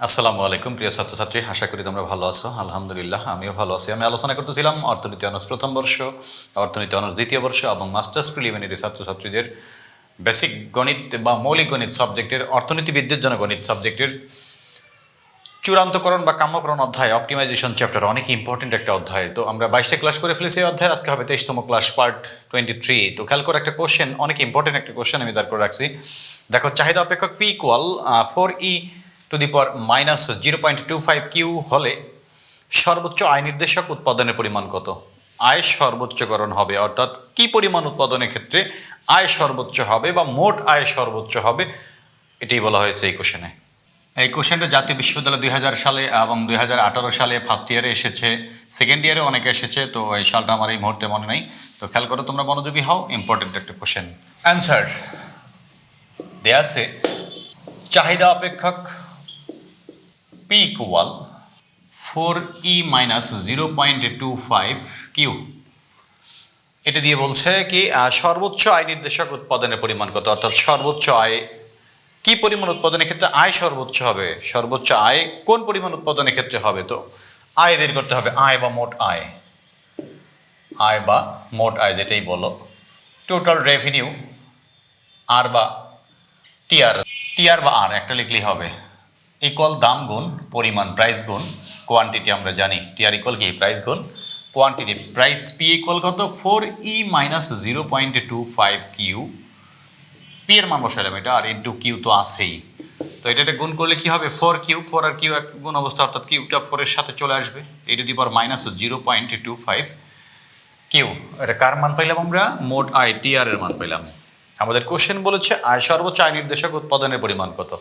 আসসালামু আলাইকুম প্রিয় ছাত্রছাত্রী, আশা করি তোমরা ভালো আছো। আলহামদুলিল্লাহ আমিও ভালো আছি। আমি আলোচনা করতেছিলাম অর্থনীতি অনার্স প্রথম বর্ষ, অর্থনীতি অনার্স দ্বিতীয় বর্ষ এবং মাস্টার্স প্রিলিমিনারি ছাত্রছাত্রীদের বেসিক গণিত বা মৌলিক গণিত সাবজেক্টের অর্থনীতিবিদদের জন্য গণিত সাবজেক্টের চূড়ান্তকরণ বা কাম্যকরণ অধ্যায়, অপটিমাইজেশন চ্যাপ্টার, অনেক ইম্পর্টেন্ট একটা অধ্যায়। তো আমরা 22টা ক্লাস করে ফেলেছি এই অধ্যায়, আজকে হবে 23তম ক্লাস, পার্ট 23। তো খেয়াল করে একটা কোশ্চেন, অনেক ইম্পর্টেন্ট একটা কোশ্চেন আমি দাঁড় করে রাখছি। দেখো, চাহিদা অপেক্ষক P ইকুয়াল 4e⁻⁻0.25 কিউ হলে সর্বোচ্চ আয় নির্দেশক উৎপাদনের পরিমাণ কত? আয় সর্বোচ্চকরণ হবে, অর্থাৎ কি পরিমাণ উৎপাদনের ক্ষেত্রে আয় সর্বোচ্চ হবে বা মোট আয় সর্বোচ্চ হবে, এটাই বলা হয়েছে এই কোশ্চেনে। এই কোশ্চেনটা জাতীয় বিশ্ববিদ্যালয় 2000 সালে এবং 2018 সালে ফার্স্ট ইয়ারে এসেছে, সেকেন্ড ইয়ারে অনেকে এসেছে, তো এই সালটা আমার এই মুহূর্তে মনে নেই। তো খেয়াল করো, তোমরা মনোযোগী হও, ইম্পর্টেন্ট একটা কোশ্চেন। অ্যান্সার দেয়া আছে, চাহিদা অপেক্ষক P ইকুয়াল 4e⁻0.25 কিউ। এটা দিয়ে বলছে কি সর্বোচ্চ আয় নির্দেশক উৎপাদনের পরিমাণ কত, অর্থাৎ সর্বোচ্চ আয় কি পরিমাণ উৎপাদনের ক্ষেত্রে আয় সর্বোচ্চ হবে, সর্বোচ্চ আয় কোন পরিমাণ উৎপাদনের ক্ষেত্রে হবে। তো আয় বের করতে হবে, আয় বা মোট আয়, আয় বা মোট আয় যেটাই বলো, টোটাল রেভিনিউ, আর বা টিআর, টিআর বা আর একটা লিখলেই হবে, ইকুয়াল দাম গুণ পরিমাণ, প্রাইস গুণ কোয়ান্টিটি। আমরা জানি টিআর ইকুয়াল কি প্রাইস গুণ কোয়ান্টিটি। প্রাইস পি ইকুয়াল কত, 4e⁻0.25 কিউ। পি এর মান বসাইলাম এটা, আর ইন্টু কিউ তো আছেই, তো এটা গুণ করলে কি হবে, 4 কিউ, 4 আর কিউ এক গুণ অবস্থা, অর্থাৎ কিউটা 4 এর সাথে চলে আসবে, e⁻0.25 কিউ। এটা কার মান পাইলাম আমরা, মোট আয় টিআর এর মান পাইলাম। আমাদের কোশ্চেন বলেছে আয় সর্বোচ্চ আয় নির্দেশক উৎপাদনের পরিমাণ কত,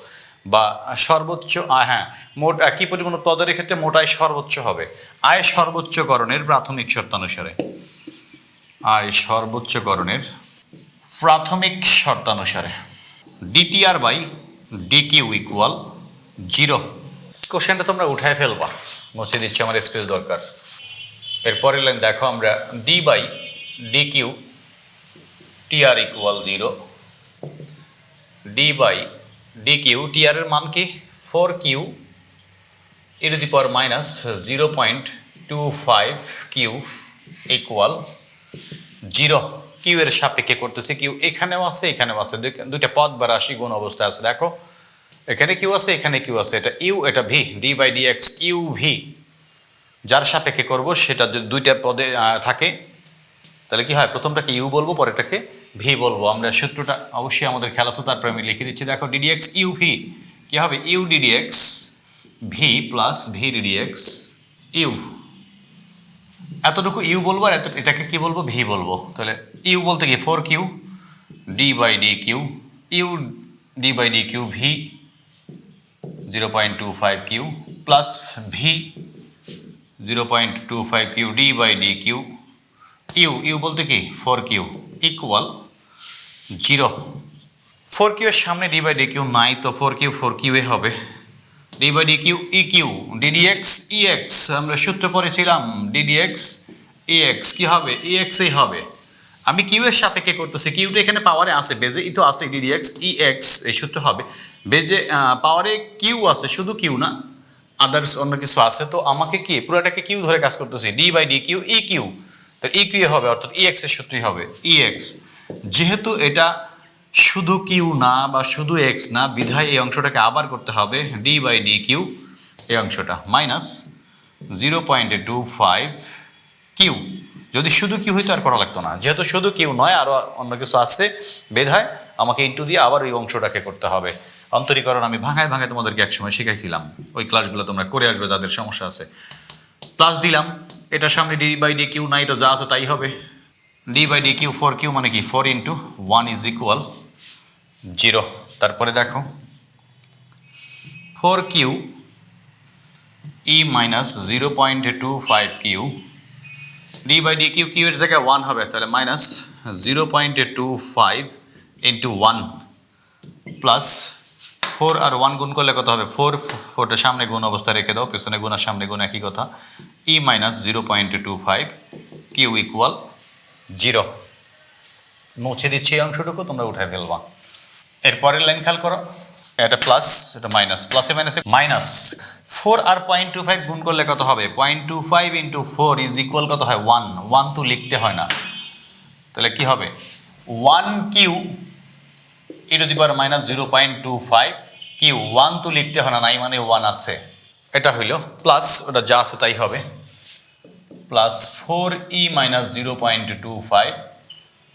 বা সর্বোচ্চ আয়, হ্যাঁ মোট কি পরিমাণ উৎপাদনের ক্ষেত্রে মোট আয় সর্বোচ্চ হবে। আয় সর্বোচ্চকরণের প্রাথমিক শর্তানুসারে, আয় সর্বোচ্চকরণের প্রাথমিক শর্তানুসারে ডিটিআর বাই ডিকিউ ইকুয়াল 0। কোশ্চেনটা তোমরা উঠায় ফেলবা, মুছে দিচ্ছি, আমার স্পেস দরকার। এরপরের লাইন দেখো, আমরা d by dq TR equal 0, d by dq, TR এর মান কি 4e⁻0.25 কিউ ইকুয়াল 0। কিউ এর সাপেক্ষে করতেছি, কিউ এখানেও আছে এখানেও আছে, দুইটা পদ বা রাশি গুণ অবস্থায় আছে। দেখো এখানে কিউ আছে এখানে কিউ আছে, এটা ইউ এটা v, d by d x u v, যার সাপেক্ষে করব সেটা যদি দুইটা পদে থাকে তাহলে কি হয়, প্রথমটাকে ইউ বলবো, পরেরটাকে ভি বলবো। আমরা সূত্রটা অবশ্যই আমাদের খেলা আছে, তারপরে আমি লিখে দিচ্ছি। দেখো ডিডিএক্স ইউ ভি কি হবে, u ddx v plus v ddx u, এতটুকু ইউ বলবো আর এটাকে কি বলবো, ভি বলবো। তাহলে ইউ বলতে কি 4 q d by d q, u d by d q v 0.25 q plus v 0.25 q d by d q, u u বলতে কি 4 কিউ ইকুয়াল 0। 4 কিউ এর সামনে ডি বাই ডি কিউ নাই, তো 4 কিউ এ হবে, d by d q e q, ddx e x, আমরা সূত্র পড়েছিলাম ডিডিএক্স ই এক্স কি হবে, ই এক্স এই হবে। আমি কিউ এর সাপেক্ষে করতেছি, কিউটা এখানে পাওয়ারে আছে, বেজে ই তো আছে, ডিডিএক্স ই এক্স এই সূত্র হবে, বেজে পাওয়ারে কিউ আছে, শুধু কিউ না আদার্স অন্য কিছু আছে, তো আমাকে কি পুরোটাকে কিউ ধরে কাজ করতেছি, d by d q e q, তো ই কিউ হবে, অর্থাৎ ই এক্স এর সূত্রই হবে ই এক্স। যেহেতু এটা শুধু কিউ না বা শুধু এক্স না, বিধায় এই অংশটাকে আবার করতে হবে, ডি বাই ডি কিউ এই অংশটা মাইনাস 0.25 কিউ। যদি শুধু কিউ হইতো আর করা লাগতো না, যেহেতু শুধু কিউ নয় আরও অন্য কিছু আছে, বিধায় আমাকে ইন্টু দিয়ে আবার ওই অংশটাকে করতে হবে। অন্তরীকরণ আমি ভাঙায় ভাঙায় তোমাদেরকে একসময় শিখাইছিলাম, ওই ক্লাসগুলো তোমরা করে আসবে যাদের সমস্যা আছে। প্লাস দিলাম, এটার সামনে ডি বাই ডি কিউ নাই, এটা যা আছে তাই হবে, d by d q 4 q মানে কি 4 ইন্টু 1 ইজ ইকুয়াল 0। তারপরে দেখো 4 q e⁻0.25 q, d by d q, q এর জায়গায় 1 হবে, তাহলে মাইনাস 0.25 ইন্টু 1 প্লাস 4 আর 1 গুণ করলে কত হবে, 4টা সামনে গুণ অবস্থা রেখে দাও, পেছনে গুণ আর সামনে গুণ একই কথা, e⁻0.25 কিউ ইকুয়াল 0। মুছে দিচ্ছি এই অংশটুকু, তোমরা উঠায় ফেলবা। এরপরের লাইন খেয়াল করো, এটা প্লাস, এটা মাইনাস, প্লাসে মাইনাসে মাইনাস। 4 আর 0.25 গুণ করলে কত হবে? 0.25 ইন্টু 4 ইজ ইকুয়াল কত হয়? 1। 1 তো লিখতে হয় না, তাহলে কি হবে? 1 q e to the power minus 0.25 q. 1 তো লিখতে হয় না, নাই মানে 1 আছে। এটা হইল প্লাস, ওটা যা আছে তাই হবে, plus 4e minus 0.25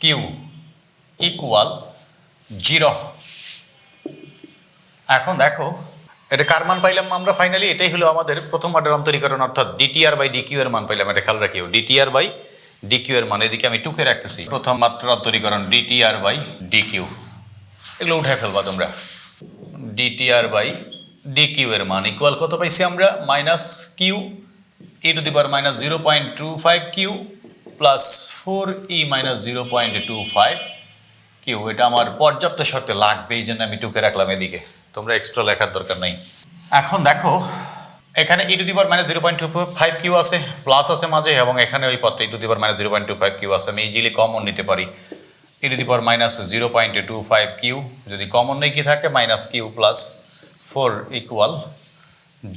Q equal 0। এখন দেখো এটা কার মান পাইলাম আমরা ফাইনালি? এটাই হলো আমাদের প্রথম অর্ডার অন্তরীকরণ, অর্থাৎ ডিটিআর বাই ডিকিউ এর মান পাইলাম। এটা খেয়াল রাখিও, ডিটিআর বাই ডিকিউ এর মান। এদিকে আমি টুকে রাখতেছি, প্রথম মাত্রার অন্তরীকরণ ডিটিআর বাই ডিকিউ। এগুলো উঠে ফেলবা তোমরা। ডিটিআর বাই ডিকিউ এর মান ইকুয়াল কত পাইছি আমরা? Minus q e to the power minus 0.25 q plus 4e minus 0.25 q. এটা আমার পর্যাপ্ত শর্তে লাগবে, এই জন্য আমি টুকে রাখলাম এদিকে, তোমরা এক্সট্রা লেখার দরকার নাই। এখন দেখো এখানে e to the power minus 0.25 q আছে, প্লাস আছে মাঝে, এবং এখানে ওই পথে e to the power minus 0.25 q আছে। আমি ইজিলি কমন নিতে পারি। E to the power minus 0.25 q যদি কমন নেই কি থাকে? Minus q plus 4 equal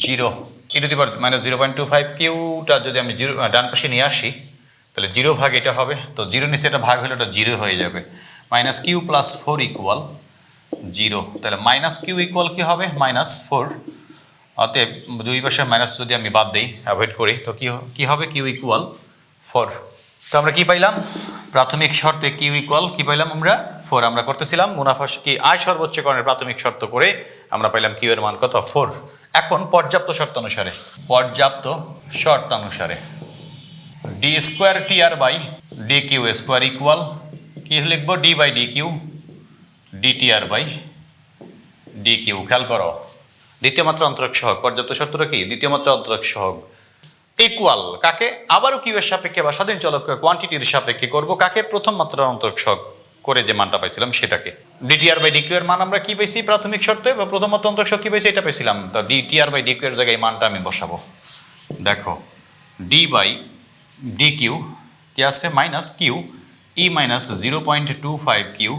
0। ই টু দি পাওয়ার মাইনাস 0.25 কিউটা যদি আমি ডান পাশে নিয়ে আসি, তাহলে 0 ভাগ এটা হবে, তো 0 নিচে এটা ভাগ হলে ওটা 0 হয়ে যাবে। Minus q plus 4 equal 0। তাহলে মাইনাস কিউ ইকুয়াল কি হবে? মাইনাস 4। অতএব দুই পাশে মাইনাস যদি আমি বাদ দিই, অ্যাভয়েড করি, তো কি হবে? Q equal 4। তো আমরা কি পাইলাম? প্রাথমিক শর্তে কিউ ইকুয়াল কি পাইলাম আমরা? 4। আমরা করতেছিলাম মুনাফা কি আয় সর্বোচ্চকরণের প্রাথমিক শর্ত করে আমরা পাইলাম কিউ এর মান কত? 4। এখন পর্যাপ্ত শর্ত অনুসারে d square t r by d q square equal কি লিখবো? D by d q d t r by d q. খেয়াল করো, দ্বিতীয় মাত্রা অন্তরক সহগ। পর্যাপ্ত শর্তটা কি? দ্বিতীয় মাত্রা অন্তরক সহগ ইকুয়াল কাকে? আবারও কিউ এর সাপেক্ষে বা স্বাধীন চলক কোয়ান্টিটির সাপেক্ষে করব কাকে? প্রথম মাত্রার অন্তরক সহগ করে যে মানটা পাইছিলাম সেটাকে। ডিটিআর বাই ডিকিউ এর মান আমরা কি পেয়েছি প্রাথমিক শর্তে, বা প্রথম মাত্রা অন্তরক সহগ কি পেয়েছি? এটা পেয়েছিলাম। তো ডিটিআর বাই ডিকিউ এর জায়গায় মানটা আমি বসাবো। দেখো ডি বাই ডি কিউ কি আছে? Minus q e minus 0.25 q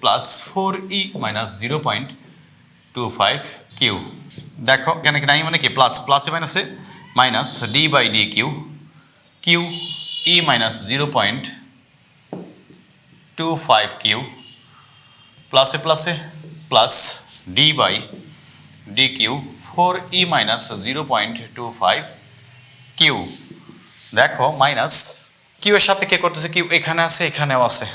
plus 4e minus 0.25 q. দেখো এখানে নাই মানে কি? প্লাস, প্লাসে মাইনাসে minus d by d q q e minus 0.25 q প্লাসে প্লাসে plus d by d q 4e minus 0.25 q. দেখো মাইনাস কিউ এর সাপেক্ষে করতেছে, কিউ এখানে আছে এখানেও আছে,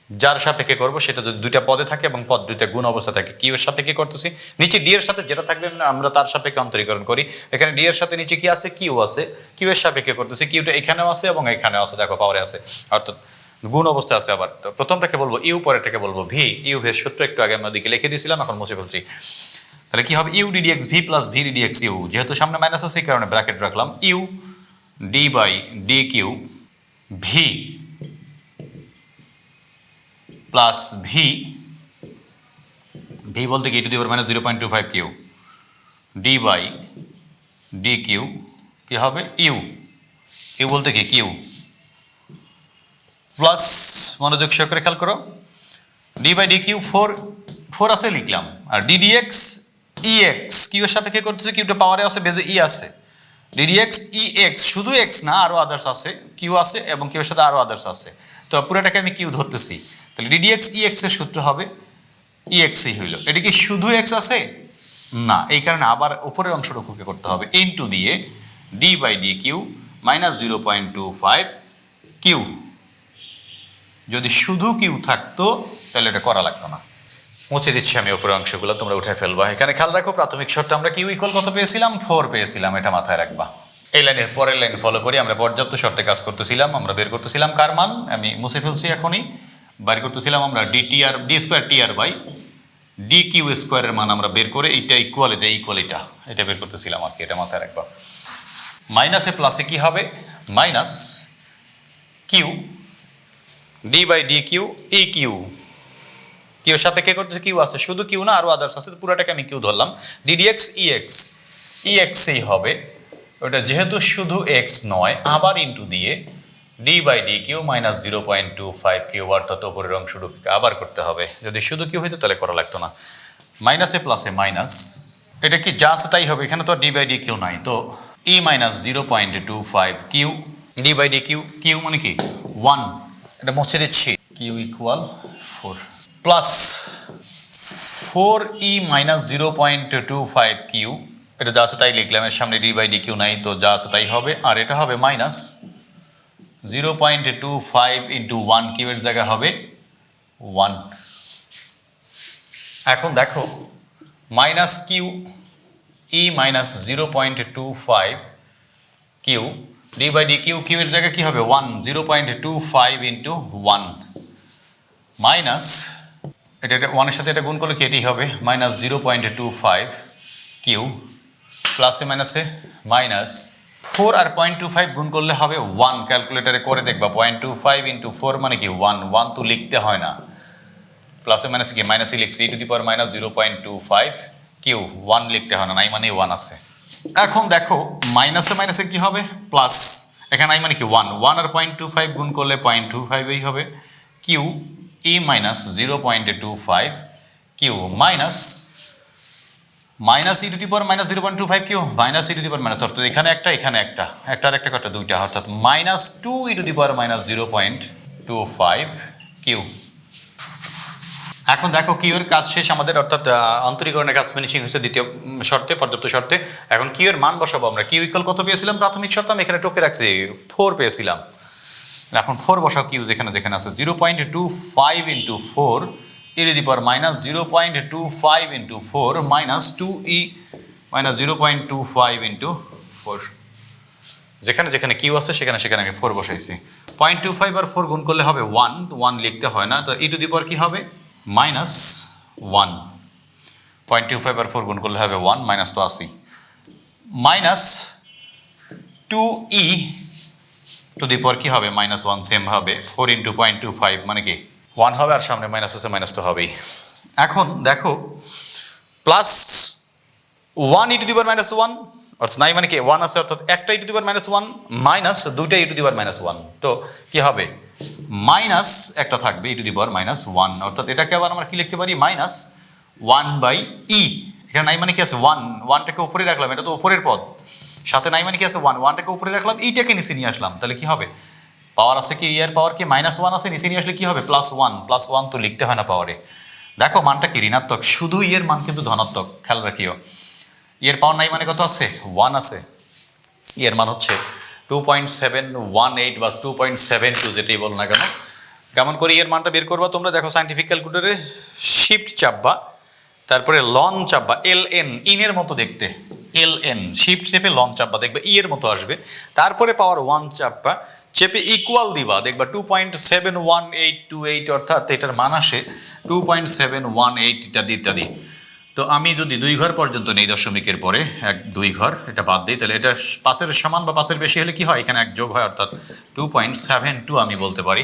যার সাপেক্ষে করবো সেটা যদি দুইটা পদে থাকে এবং পদ দুইটা গুণ অবস্থা থাকে। কিউ এর সাপেক্ষে করতেছি, নিচে ডি এর সাথে যেটা থাকবে আমরা তার সাপেক্ষে অন্তরীকরণ করি। এখানে ডি এর সাথে নিচে কি আছে? কিউ আছে। কিউ এর সাপেক্ষে করতেছি, কিউটা এখানেও আছে এবং এখানেও আছে, দেখো পাওয়ারে আছে, অর্থাৎ গুণ অবস্থা আছে। আবার তো প্রথমটাকে বলবো ইউ, পরেরটাকে বলবো ভি। ইউ ভি এর সূত্র একটু আগে আমি ওদিকে লিখে দিয়েছিলাম, এখন মুছে ফেলছি। তাহলে কি হবে? U ddx v plus v ddx u. যেহেতু সামনে মাইনাস আছে এই কারণে ব্র্যাকেট রাখলাম। U d by d q v plus v, v বলতে কি? E to the power minus 0.25 q d by d q কি হবে? ইউ, ইউ বলতে কি? কিউ প্লাস, মনোযোগ সহকারে খেয়াল করো, ডি বাই ডি কিউ 4 আছে লিখলাম, আর ডিডিএক্স ই এক্স কিউ এর সাপেক্ষে করতেছে, কিউটা পাওয়ারে আছে, বেজে ই আছে। ডিডিএক্স ই এক্স, শুধু এক্স না, আরও আদার্স আছে, কিউ আছে এবং কিউ এর সাথে আরও আদার্স আছে, তো পুরোটাকে আমি কিউ ধরতেছি। তাহলে ডিডিএক্স ই এক্স এর সূত্র হবে ই এক্সই হইল। এটা কি শুধু এক্স আছে? না, এই কারণে আবার উপরের অংশটুকুকে করতে হবে ইনটু দিয়ে d by d q minus 0.25 q. যদি শুধু কিউ থাকতো তাহলে এটা করা লাগতো না। মুছে দিচ্ছি আমি উপরের অংশগুলো, তোমরা উঠে ফেলবা। এখানে খেয়াল রাখো, প্রাথমিক শর্তে আমরা কিউ ইকুয়াল কত পেয়েছিলাম? 4 পেয়েছিলাম, এটা মাথায় রাখবা। এই লাইনের পরের লাইন ফলো করি। আমরা পর্যাপ্ত শর্তে কাজ করতেছিলাম, আমরা বের করতেছিলাম কার মান? আমি মুছে ফেলছি এখনই। বের করতেছিলাম আমরা d t r d square t r by d q স্কোয়ারের মান আমরা বের করে এইটা ইকুয়ালিটা এটা বের করতেছিলাম আর কি, এটা মাথায় রাখবা। মাইনাসে প্লাসে কি হবে? Minus q d by d q e q. Q সাপেক্ষে করতেছে, কিউ আছে, শুধু কিউ না আরও আদার্স আছে, পুরোটাকে আমি কিউ ধরলাম। ডিডিএক্স ই এক্স, ই এক্সই হবে ওটা, যেহেতু শুধু এক্স নয়, আবার ইন্টু দিয়ে d by d q minus 0.25 q, অর্থাৎ উপরের অংশটুকুকে আবার করতে হবে। যদি শুধু কিউ হইতো তাহলে করা লাগতো না। মাইনাসে প্লাসে মাইনাস, এটা কি জাস্ট তাই হবে, এখানে তো ডি বাই ডি কিউ নাই, তো e minus 0.25 q d by d q, q মানে কি 1, এটা মুছে দিচ্ছি, q equal 4 plus 4 e minus 0.25 q, এটা যা আছে তাই লিখলাম, এর সামনে ডি বাই ডি কিউ নাই, তো যা আছে তাই হবে, আর এটা হবে মাইনাস 0.25 ইন্টু 1 কিউ এর জায়গা হবে 1। এখন দেখো minus q e minus 0.25 q d by d q, q এর জায়গায় কি হবে 1, 0.25 ইন্টু 1 মাইনাস এটা 1 এর সাথে এটা গুণ করলে কি এটি হবে মাইনাস 0.25 কিউ প্লাসে মাইনাসে মাইনাস 4 আর 0.25 গুণ করলে হবে 1, ক্যালকুলেটারে করে দেখবা 0.25 ইন্টু 4 মানে কি 1, 1 তো লিখতে হয় না, প্লাসে মাইনাসে কি মাইনাসই লিখছি, e to the power minus 0.25 q 1 লিখতে হয় না, নাই মানে 1 আছে। এখন দেখো মাইনাসে মাইনাসে কি হবে প্লাস, এখানে নাই মানে কি 1, 1 আর 0.25 গুণ করলে 0.25 এই হবে, q e minus 0.25 q minus minus e to the power minus 0.25 q minus e to the power minus, অর্থাৎ এখানে একটা আর একটা কত দুইটা, অর্থাৎ minus 2 e to the power minus 0.25 q. এখন দেখো কিউ এর কাজ শেষ আমাদের, অর্থাৎ অন্তরীকরণের কাজ ফিনিশিং হয়েছে দ্বিতীয় শর্তে, পর্যাপ্ত শর্তে। এখন কিউ এর মান বসাবো আমরা, কিউ ইকুয়াল কত পেয়েছিলাম প্রাথমিক শর্তে, আমি এখানে টকে রাখছি 4 পেয়েছিলাম, এখন 4 বসাও, কিউ যেখানে যেখানে আছে 0.25 into 4 E to the power minus 0.25 into 4 minus 2 E minus 0.25 into 4, যেখানে যেখানে কিউ আছে সেখানে সেখানে আমি 4 বসাইছি, 0.25 আর 4 গুণ করলে হবে 1, তো 1 লিখতে হয় না, তো ই টু দি পাওয়ার কি হবে মাইনাস 1, 0.25 আর 4 গুণ করলে হবে 1 minus 82 minus 2 e to the power কি হবে মাইনাস 1, সেম হবে 4 ইন্টু 0.25 মানে কি 1 হবে, আর সামনে মাইনাস আছে মাইনাস তো হবেই। এখন দেখো plus 1 e to the power minus 1, অর্থাৎ নাই মানে কি 1 আছে, অর্থাৎ একটা e to the power minus 1 minus দুইটা e to the power minus 1, তো কি হবে মাইনাস একটা থাকবে ই টু দি পাওয়ার মাইনাস 1, অর্থাৎ এটাকে আবার আমরা কি লিখতে পারি মাইনাস 1 বাই ই, এখানে নাই মানে কি আছে 1, 1টাকে উপরে রাখলাম, এটা তো উপরের পদ, সাথে নাই মানে কি আছে 1, 1টাকে উপরে রাখলাম, ইটাকে নিচে নিয়ে আসলাম, তাহলে কি হবে পাওয়ার আছে কি এর পাওয়ার কি মাইনাস 1 আছে, নিচে নিয়ে আসলে কি হবে প্লাস 1, প্লাস 1 তো লিখতে হয় না পাওয়ারে, দেখো মানটা কি ঋণাত্মক, শুধু এর মান কিন্তু ধনাত্মক, খেয়াল রাখিও, এর পাওয়ার নাই মানে কত আছে 1 আছে, এর মান হচ্ছে 2.718 বা 2.72 যেটাই বলো না কেন। কেমন করে এর মানটা বের করবা তোমরা দেখো, সাইন্টিফিক ক্যালকুলেটরে শিফট চাপবা, তারপরে লন চাপবা, LN ইনের মতো দেখতে, LN শিফট চেপে লন চাপবা, দেখবে ই এর মতো আসবে, তারপরে পাওয়ার 1 চাপবা, চেপে ইকুয়াল দিবা, দেখবা 2.71828, অর্থাৎ এটার মান আসে 2.718 ইত্যাদি ইত্যাদি। তো আমি যদি 2 ঘর পর্যন্ত নেই দশমিকের পরে 2 ঘর এটা বাদ দিই, তাহলে এটা 5-এর সমান বা 5-এর বেশি হলে কি হয় এখানে 1 যোগ হয়, অর্থাৎ 2.72 আমি বলতে পারি।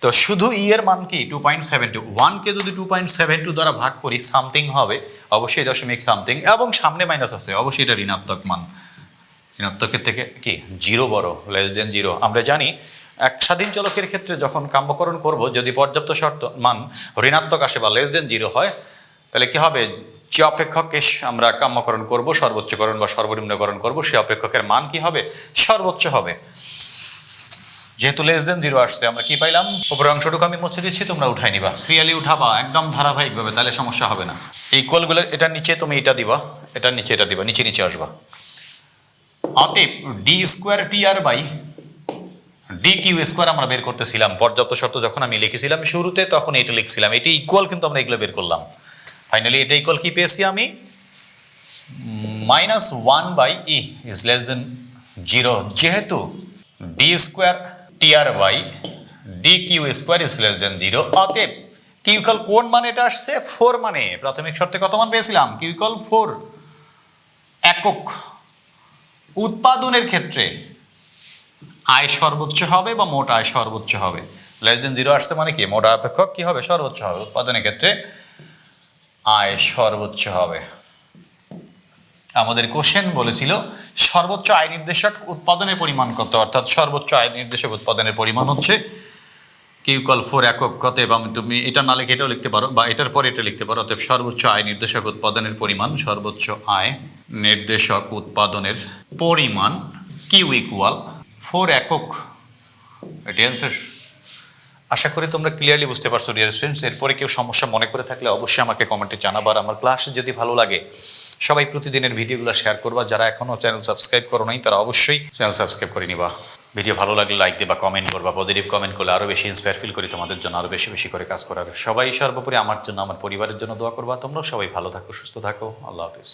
তো শুধু ই এর মান কি 2.72, 1কে যদি 2.72 দ্বারা ভাগ করি সামথিং হবে, অবশ্যই দশমিক সামথিং, এবং সামনে মাইনাস আছে, অবশ্যই এটা ঋণাত্মক মান, ঋণাত্মকের থেকে কি 0 বড়, লেস দেন 0। আমরা জানি এক স্বাধীন চলকের ক্ষেত্রে যখন কাম্যকরণ করব, যদি পর্যাপ্ত শর্ত মান ঋণাত্মক আসে বা লেস দেন 0 হয়, তাহলে কি হবে যে অপেক্ষককে আমরা কাম্যকরণ করব, সর্বোচ্চকরণ বা সর্বনিম্নকরণ করব, সে অপেক্ষকের মান কি হবে সর্বোচ্চ হবে। যেহেতু লেস দেন 0 আসছে, আমরা কি পাইলাম, উপরের অংশটুকু আমি মুছে দিচ্ছি, তোমরা উঠাই নিবা, সিরিয়ালি উঠাবা একদম ধারাবাহিকভাবে, তাহলে সমস্যা হবে না। ইকুয়ালগুলো এটার নিচে তুমি এটা দিবা, এটার নিচে এটা দিবা, নিচে নিচে আসবা। অতএব d square t r by d q square আমরা বের করতেছিলাম, পর্যাপ্ত শর্ত যখন আমি লিখেছিলাম শুরুতে তখন এটা লিখছিলাম, এটি ইকুয়াল কিন্তু আমরা এগুলো বের করলাম, ফাইনালি এটা ইকুয়াল কি পেয়েছি আমি minus 1 by e is less than 0, যেহেতু d square t r by d q square is less than 0, অতএব কিউ ইকুয়াল কোন মানে এটা আসছে 4 মানে, প্রাথমিক শর্তে কত মান পেয়েছিলাম কিউ ইকুয়াল 4, একক উৎপাদনের ক্ষেত্রে আয় সর্বোচ্চ হবে বা মোট আয় সর্বোচ্চ হবে, লেস দেন 0 আসছে মানে কি মোট আয় অপেক্ষক কি হবে সর্বোচ্চ হবে, উৎপাদনের ক্ষেত্রে আয় সর্বোচ্চ হবে। আমাদের কোশ্চেন বলেছিল সর্বোচ্চ আয় নির্দেশক উৎপাদনের পরিমাণ কত, অর্থাৎ সর্বোচ্চ আয় নির্দেশক উৎপাদনের পরিমাণ হচ্ছে কিউ ইকুয়াল 4 একক কত, এবং তুমি এটা না লিখে এটাও লিখতে পারো বা এটার পরে এটা লিখতে পারো। অতএব সর্বোচ্চ আয় নির্দেশক উৎপাদনের পরিমাণ, সর্বোচ্চ আয় নির্দেশক উৎপাদনের পরিমাণ কিউ ইকুয়াল 4 একক। এটি অ্যান্সার। আশা করি তোমরা ক্লিয়ারলি বুঝতে পারছো ডিয়ার স্টুডেন্টস। এরপরে কেউ সমস্যা মনে করে থাকলে অবশ্যই আমাকে কমেন্টে জানাবার। আমার ক্লাস যদি ভালো লাগে সবাই প্রতিদিনের ভিডিওগুলো শেয়ার করবা। যারা এখনও চ্যানেল সাবস্ক্রাইব করো নাই তারা অবশ্যই চ্যানেল সাবস্ক্রাইব করে নিবা। ভিডিও ভালো লাগলে লাইক দিবা, কমেন্ট করবা। পজিটিভ কমেন্ট করলে আরও বেশি ইন্সপায়ার ফিল করি তোমাদের জন্য আরও বেশি বেশি করে কাজ করার। সবাই সর্বোপরি আমার জন্য, আমার পরিবারের জন্য দোয়া করবা। তোমরাও সবাই ভালো থাকো, সুস্থ থাকো। আল্লাহ হাফিজ।